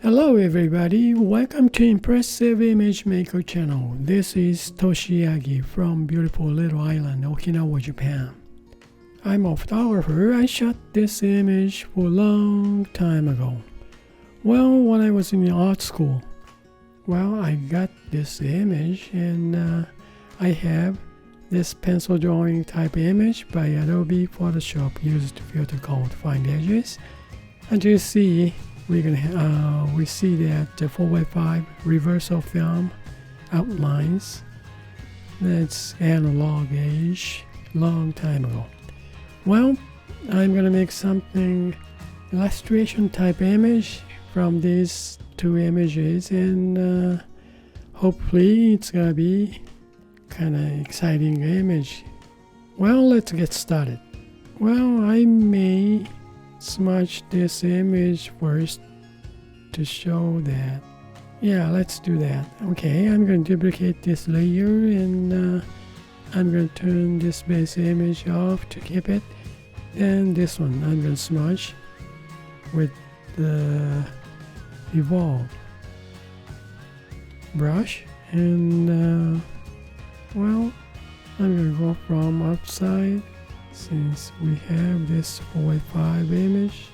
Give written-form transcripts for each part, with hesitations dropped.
Hello everybody, welcome to Impressive Image Maker channel. This is Toshi Yagi from beautiful little island Okinawa, Japan. I'm a photographer. I shot this image for a long time ago. Well, when I was in art school. I got this image and I have this pencil drawing type image by Adobe Photoshop used filter called Find Edges. As you see, we see that 4x5 reversal film outlines. That's analog-ish, long time ago. Well, I'm gonna make something illustration type image from these two images, and hopefully it's gonna be kind of exciting image. Well, let's get started. Well, I may smudge this image first to show that. Yeah, let's do that. Okay, I'm going to duplicate this layer and I'm going to turn this base image off to keep it. And this one I'm going to smudge with the Evolve brush, and I'm going to go from outside. Since we have this 4x5 image,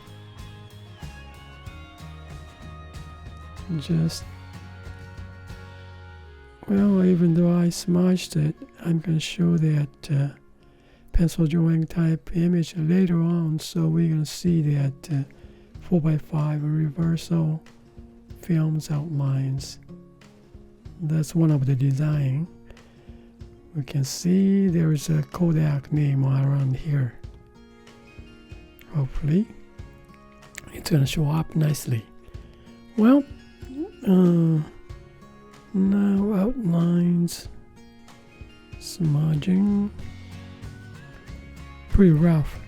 even though I smudged it, I'm going to show that pencil drawing type image later on, so we're going to see that 4x5 reversal films outlines. That's one of the design. We can see there is a Kodak name around here. Hopefully it's going to show up nicely. Well, now outlines, smudging, pretty rough.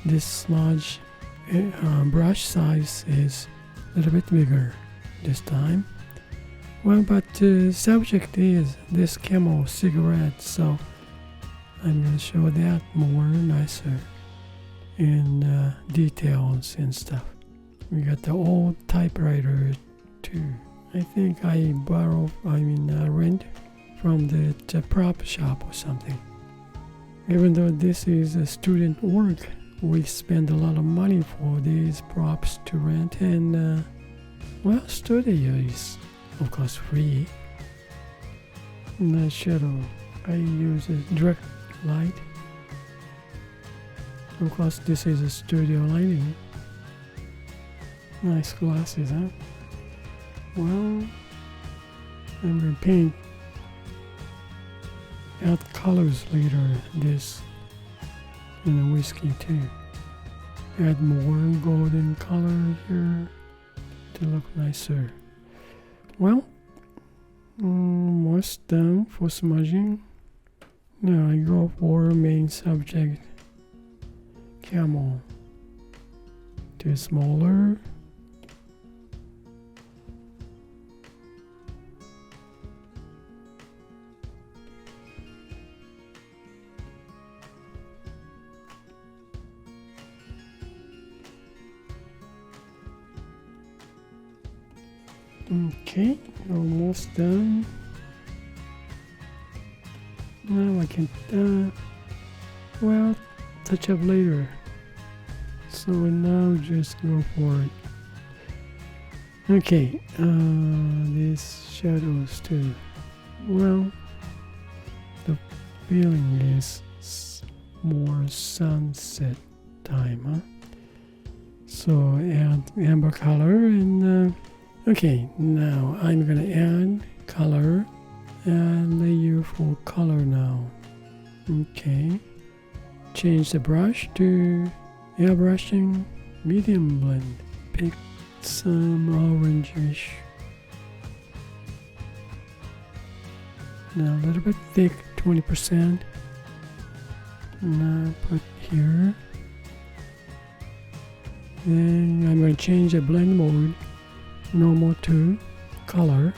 This smudge brush size is a little bit bigger this time. Well, but the subject is this Camel cigarette, so I'm going to show that more nicer in details and stuff. We got the old typewriter too. I think I rent from the prop shop or something. Even though this is a student work, we spend a lot of money for these props to rent, and studio is of course free. The shadow, I use a direct light. Of course, this is a studio lighting. Nice glasses, huh? Well, I'm gonna paint add colors later. This in a whiskey too. Add more golden color here to look nicer. Well, almost done for smudging. Now I go for main subject, camel, to smaller. Okay, almost done. Now I can touch up later. So now just go for it. Okay, these shadows too. Well, the feeling is more sunset time, huh? So add amber color and okay, now I'm gonna add color and layer for color now. Okay, change the brush to airbrushing medium blend. Pick some orangish. Now a little bit thick, 20%. Now put here. Then I'm going to change the blend mode, normal to color.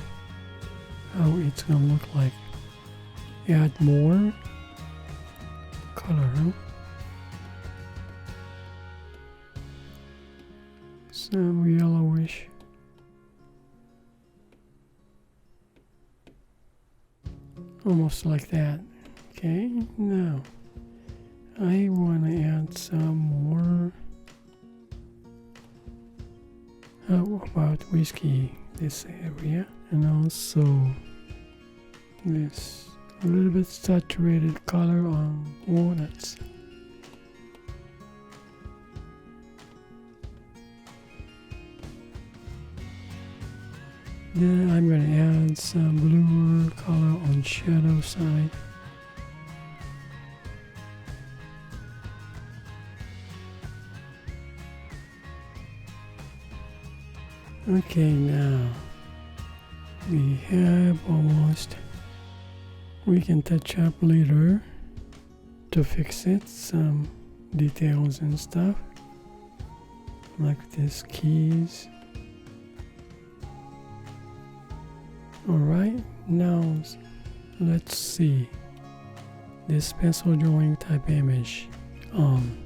How it's going to look like. Add more color. some yellowish. Almost like that. Okay, now I want to add some more. How about whiskey, this area, and also this a little bit saturated color on walnuts. Then I'm going to add some bluer color on shadow side. Okay, now we have almost. We can touch up later to fix it, some details and stuff, like these keys. Alright, now let's see this pencil drawing type image on.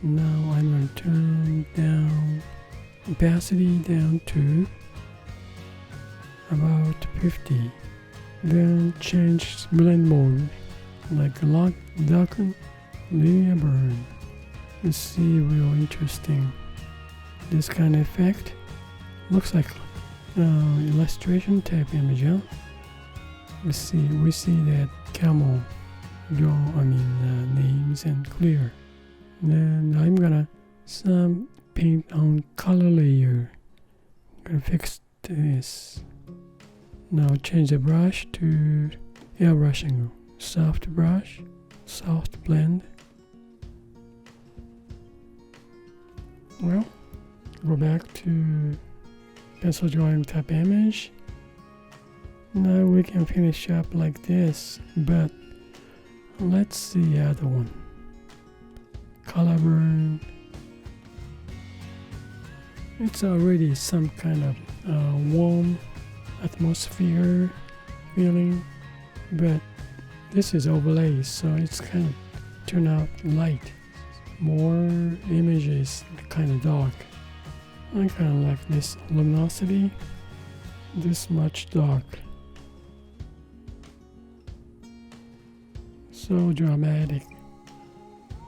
Now I'm going to turn down opacity down to about 50. Then change blend mode, like lock, darken, linear burn. Let's see, real interesting. This kind of effect looks like illustration type image, huh? We see that camel names and clear. Then I'm gonna some paint on color layer. I'm gonna fix this. Now change the brush to airbrushing, soft brush, soft blend. Well, go back to pencil drawing type image. Now we can finish up like this, but let's see the other one. Color burn. It's already some kind of warm atmosphere feeling, but this is overlay, so it's kind of turn out light. More images kind of dark. I kind of like this luminosity, this much dark. So dramatic.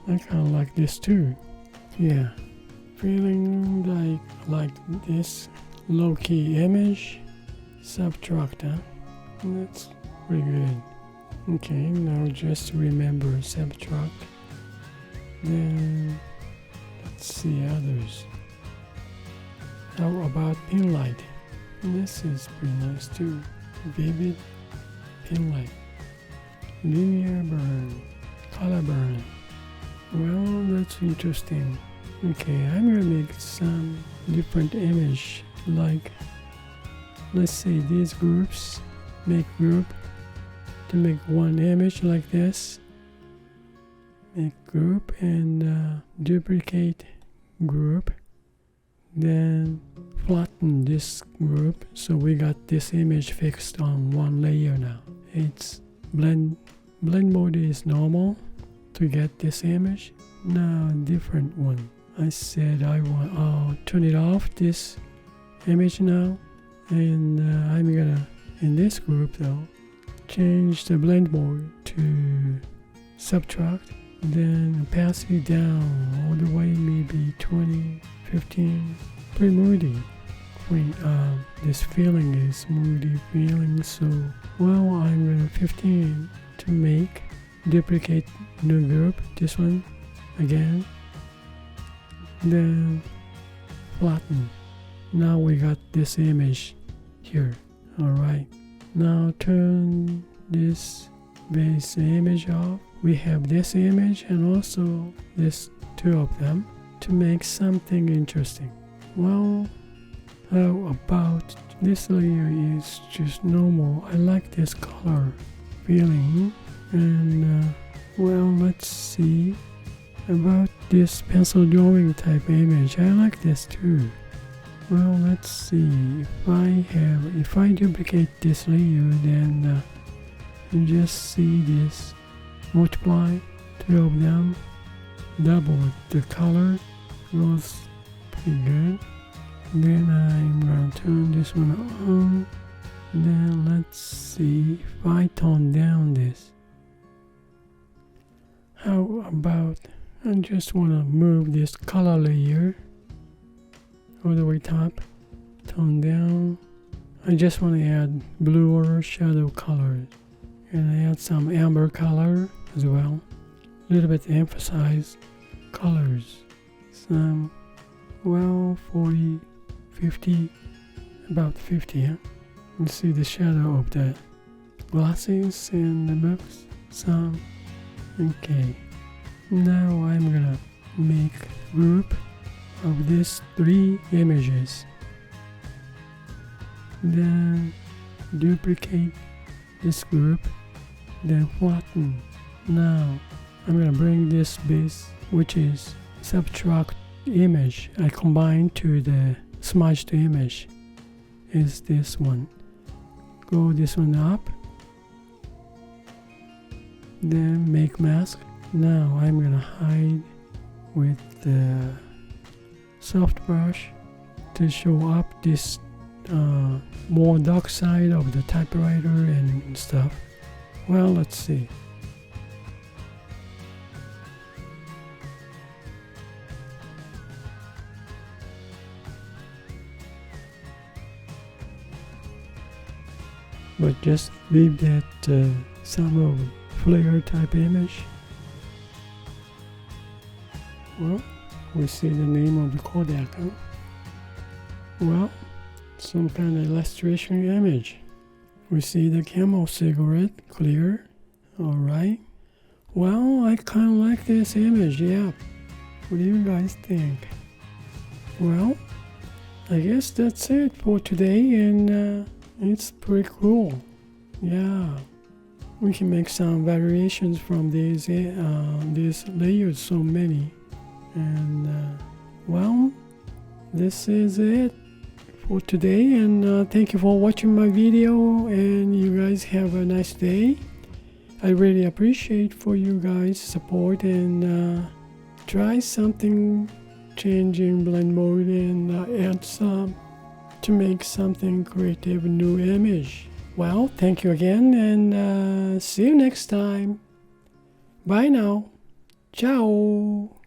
I kind of like this too. Yeah, feeling like this low-key image. Subtract, huh? That's pretty good. Okay, now just remember subtract. Then let's see others. How about pin light? This is pretty nice too. Vivid pin light. Linear burn. Color burn. Well, that's interesting. Okay, I'm gonna make some different image, like let's say these groups, make group to make one image like this. Make group and duplicate group. Then flatten this group, so we got this image fixed on one layer now. It's blend mode is normal to get this image. Now different one. I said I'll turn it off this image now. And I'm gonna, in this group though, change the blend mode to subtract, then opacity down all the way, maybe 20, 15, pretty moody. This feeling is moody feeling, so well, I'm gonna 15 to make, duplicate new group, this one again, then flatten. Now we got this image here. Alright, now turn this base image off. We have this image and also this two of them to make something interesting. Well, how about this layer is just normal. I like this color feeling. And well, let's see about this pencil drawing type image. I like this too. Well, let's see, if I duplicate this layer, then you just see this, multiply two of them, double the color, goes Good. Then I'm gonna turn this one on. Then let's see if I tone down this. How about I just wanna move this color layer all the way top, tone down. I just wanna add bluer shadow colors and add some amber color as well. A little bit to emphasize colors. Some, well, 40, 50, about 50, huh? You see the shadow of the glasses and the books. Some. Okay. Now I'm gonna make a group of these 3 images. Then duplicate this group. Then flatten. Now I'm gonna bring this base, which is subtract image I combined to the smudged image, is this one. Go this one up, then make mask. Now I'm gonna hide with the soft brush to show up this more dark side of the typewriter and stuff. Well, let's see. But just leave that some of flare type image. Well, we see the name of the Kodak, huh? Well, some kind of illustration image. We see the Camel cigarette, clear. Alright. Well, I kind of like this image, yeah. What do you guys think? Well, I guess that's it for today, and it's pretty cool. Yeah. We can make some variations from these layers, so many. And well, this is it for today, and thank you for watching my video, and you guys have a nice day. I really appreciate for you guys support, and try something changing blend mode and add some to make something creative, new image. Well, thank you again, and see you next time. Bye now. Ciao.